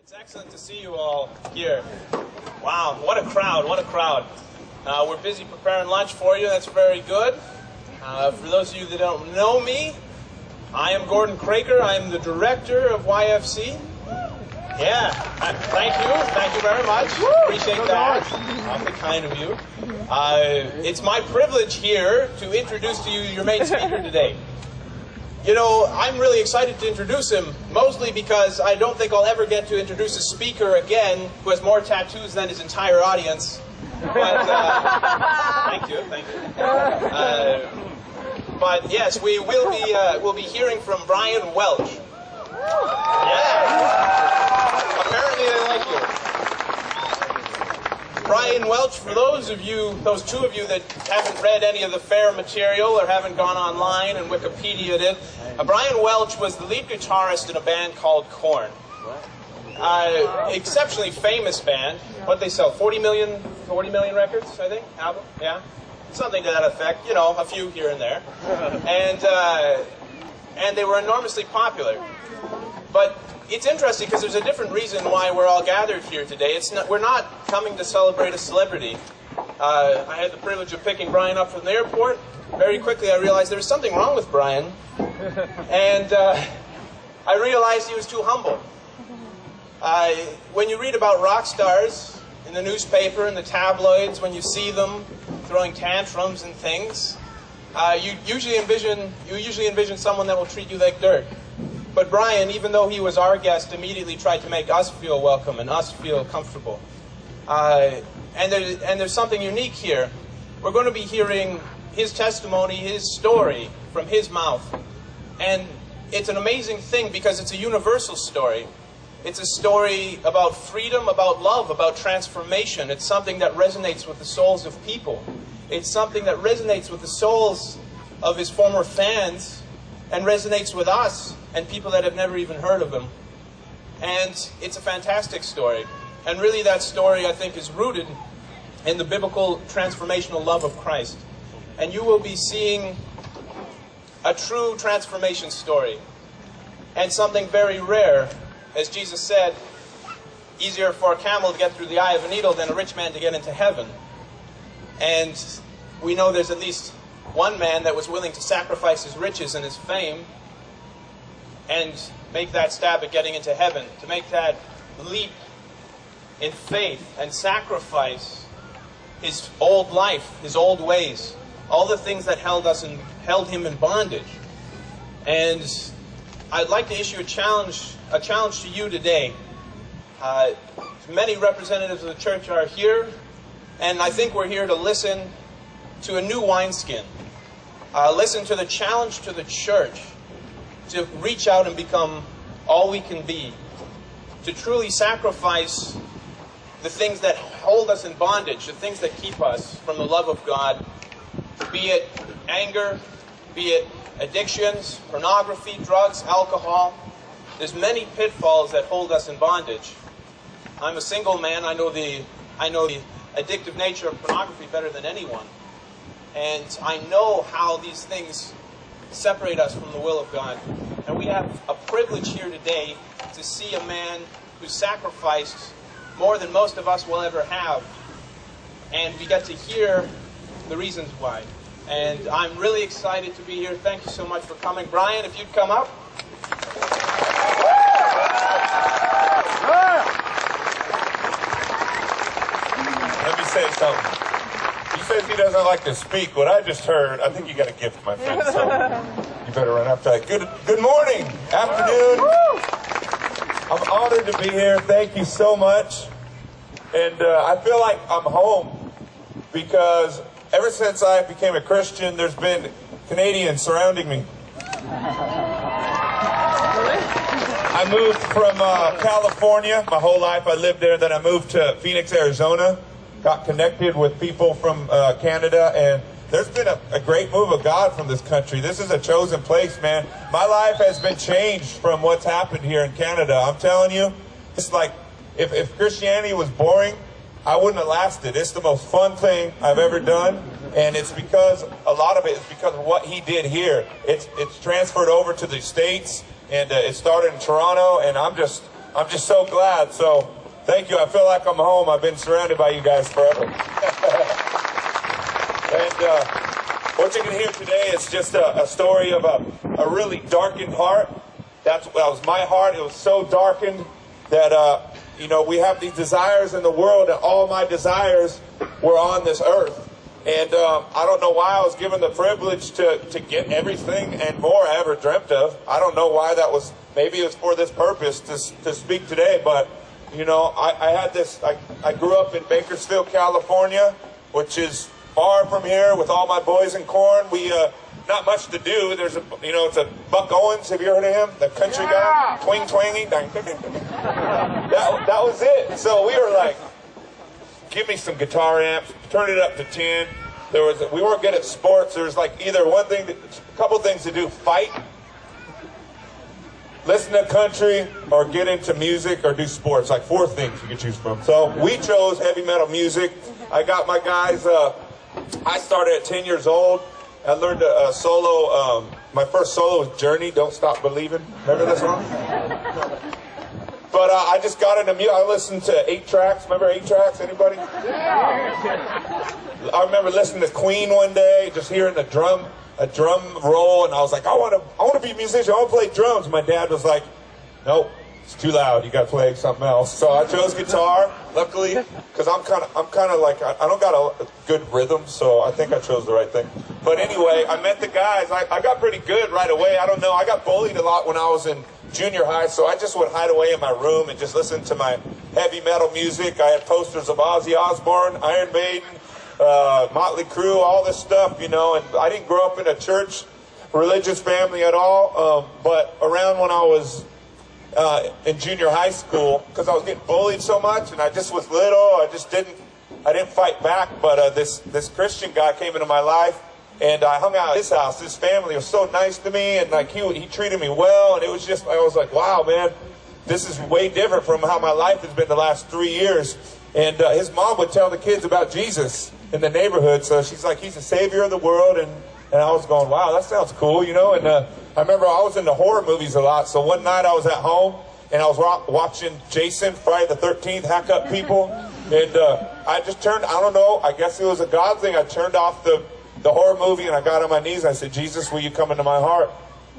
It's excellent to see you all here. Wow, what a crowd, what a crowd. We're busy preparing lunch for you, that's very good. For those of you that don't know me, I am Gordon Craker. I am the director of YFC. Yeah, thank you very much. Appreciate that. Awfully kind of you. It's my privilege here to introduce to you your main speaker today. You know, I'm really excited to introduce him, mostly because I don't think I'll ever get to introduce a speaker again who has more tattoos than his entire audience. But, thank you. But yes, we'll be hearing from Brian Welch. Yeah. Apparently they like you. Brian Welch, for those two of you that haven't read any of the fair material or haven't gone online and Wikipedia'd it, Brian Welch was the lead guitarist in a band called Korn. Exceptionally famous band. What they sell? 40 million records, I think, album? Yeah. Something to that effect, you know, a few here and there. And they were enormously popular. But it's interesting because there's a different reason why we're all gathered here today. We're not coming to celebrate a celebrity. I had the privilege of picking Brian up from the airport. Very quickly I realized there was something wrong with Brian. And I realized he was too humble. When you read about rock stars in the newspaper and the tabloids, when you see them throwing tantrums and things, you usually envision someone that will treat you like dirt. But Brian, even though he was our guest, immediately tried to make us feel welcome and us feel comfortable. And there's something unique here. We're going to be hearing his testimony, his story from his mouth. And it's an amazing thing because it's a universal story. It's a story about freedom, about love, about transformation. It's something that resonates with the souls of people. It's something that resonates with the souls of his former fans and resonates with us and people that have never even heard of him. And it's a fantastic story. And really that story, I think, is rooted in the biblical transformational love of Christ. And you will be seeing a true transformation story. And something very rare. As Jesus said, easier for a camel to get through the eye of a needle than a rich man to get into heaven. And we know there's at least one man that was willing to sacrifice his riches and his fame and make that stab at getting into heaven, to make that leap in faith and sacrifice his old life, his old ways, all the things that held him in bondage. And I'd like to issue a challenge to you today. Many representatives of the church are here, and I think we're here to listen to a new wineskin. Listen to the challenge to the church to reach out and become all we can be, to truly sacrifice the things that hold us in bondage, the things that keep us from the love of God, be it anger, be it addictions, pornography, drugs, alcohol. There's many pitfalls that hold us in bondage. I'm a single man. I know the addictive nature of pornography better than anyone. And I know how these things separate us from the will of God. And we have a privilege here today to see a man who sacrificed more than most of us will ever have. And we get to hear the reasons why. And I'm really excited to be here. Thank you so much for coming. Brian, if you'd come up. Let me say something. He says he doesn't like to speak. What I just heard, I think you got a gift, my friend. So you better run up to that. Good morning, afternoon. I'm honored to be here. Thank you so much. And I feel like I'm home because ever since I became a Christian, there's been Canadians surrounding me. I moved from California. My whole life I lived there. Then I moved to Phoenix, Arizona. Got connected with people from Canada. And there's been a great move of God from this country. This is a chosen place, man. My life has been changed from what's happened here in Canada. I'm telling you, it's like if Christianity was boring, I wouldn't have lasted. It's the most fun thing I've ever done. And it's because, a lot of it is because of what he did here. It's transferred over to the States, and it started in Toronto, and I'm just I'm just so glad. So thank you. I feel like I'm home. I've been surrounded by you guys forever. And what you can hear today is just a story of a really darkened heart. That was my heart. It was so darkened that, we have these desires in the world, and all my desires were on this earth. And I don't know why I was given the privilege to get everything and more I ever dreamt of. I don't know why that was. Maybe it was for this purpose to speak today. But, I had this. I grew up in Bakersfield, California, which is far from here with all my boys in corn. We not much to do. There's it's a Buck Owens. Have you heard of him? The country guy, twang twangy. That was it. So we were like, give me some guitar amps, turn it up to 10. We weren't good at sports. There was like either a couple things to do: fight, listen to country, or get into music, or do sports. Like 4 things you could choose from. So we chose heavy metal music. I got my guys. I started at 10 years old. I learned a solo. My first solo was Journey, Don't Stop Believing. Remember this song? But I just got into music. I listened to 8 tracks. Remember 8 tracks? Anybody? I remember listening to Queen one day, just hearing a drum roll, and I was like, I want to be a musician. I want to play drums. My dad was like, nope, it's too loud. You got to play something else. So I chose guitar. Luckily, because I'm kind of like I don't got a good rhythm, so I think I chose the right thing. But anyway, I met the guys. I got pretty good right away. I don't know. I got bullied a lot when I was in junior high, so I just would hide away in my room and just listen to my heavy metal music. I had posters of Ozzy Osbourne, Iron Maiden, Motley Crue, all this stuff, and I didn't grow up in a church, religious family at all, but around when I was in junior high school, because I was getting bullied so much, and I just was little, I didn't fight back, but this Christian guy came into my life, and I hung out at his house. His family was so nice to me, and like he treated me well, and it was just, I was like, wow, man, this is way different from how my life has been the last 3 years. And his mom would tell the kids about Jesus in the neighborhood, so she's like, he's the savior of the world, and I was going, wow, that sounds cool, and I remember I was into horror movies a lot, so one night I was at home, and I was watching Jason, Friday the 13th, hack up people, and I just turned, I don't know, I guess it was a God thing, I turned off the horror movie, and I got on my knees, and I said, Jesus, will you come into my heart,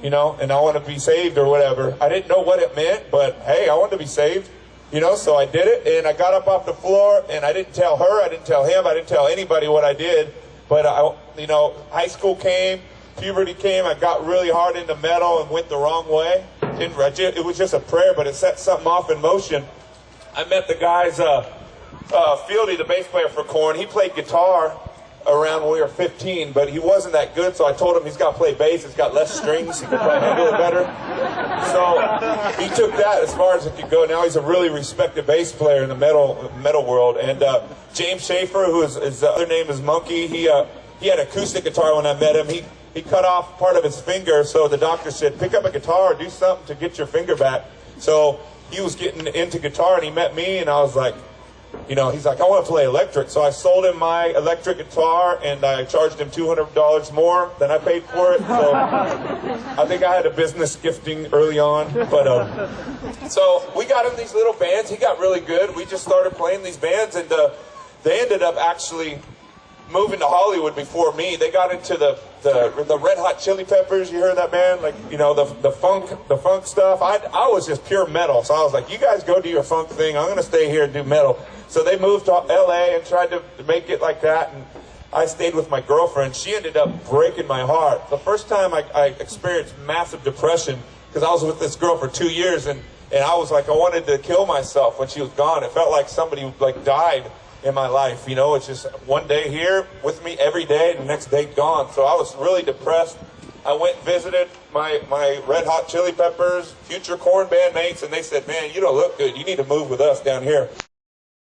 and I want to be saved or whatever. I didn't know what it meant, but hey, I wanted to be saved, so I did it, and I got up off the floor, and I didn't tell her, I didn't tell him, I didn't tell anybody what I did, but high school came, puberty came, I got really hard into metal and went the wrong way. It was just a prayer, but it set something off in motion. I met the guys, Fieldy, the bass player for Korn. He played guitar around when we were 15, but he wasn't that good, so I told him he's got to play bass. It's got less strings. He could probably handle it better. So he took that as far as it could go. Now he's a really respected bass player in the metal world. And James Schaefer, his other name is Monkey, he had acoustic guitar when I met him. He cut off part of his finger, so the doctor said, pick up a guitar or do something to get your finger back. So he was getting into guitar, and he met me, and I was like, he's like, I want to play electric. So I sold him my electric guitar, and I charged him $200 more than I paid for it. So I think I had a business gifting early on. But so we got in these little bands. He got really good. We just started playing these bands, and they ended up actually moving to Hollywood before me. They got into the Red Hot Chili Peppers. You heard that band? Like, the funk stuff. I was just pure metal. So I was like, you guys go do your funk thing. I'm going to stay here and do metal. So they moved to LA and tried to make it like that. And I stayed with my girlfriend. She ended up breaking my heart. The first time I experienced massive depression, because I was with this girl for 2 years, and I was like, I wanted to kill myself when she was gone. It felt like somebody died in my life. It's just one day here with me every day, and the next day gone. So I was really depressed. I went and visited my Red Hot Chili Peppers, future Korn bandmates, and they said, man, you don't look good. You need to move with us down here.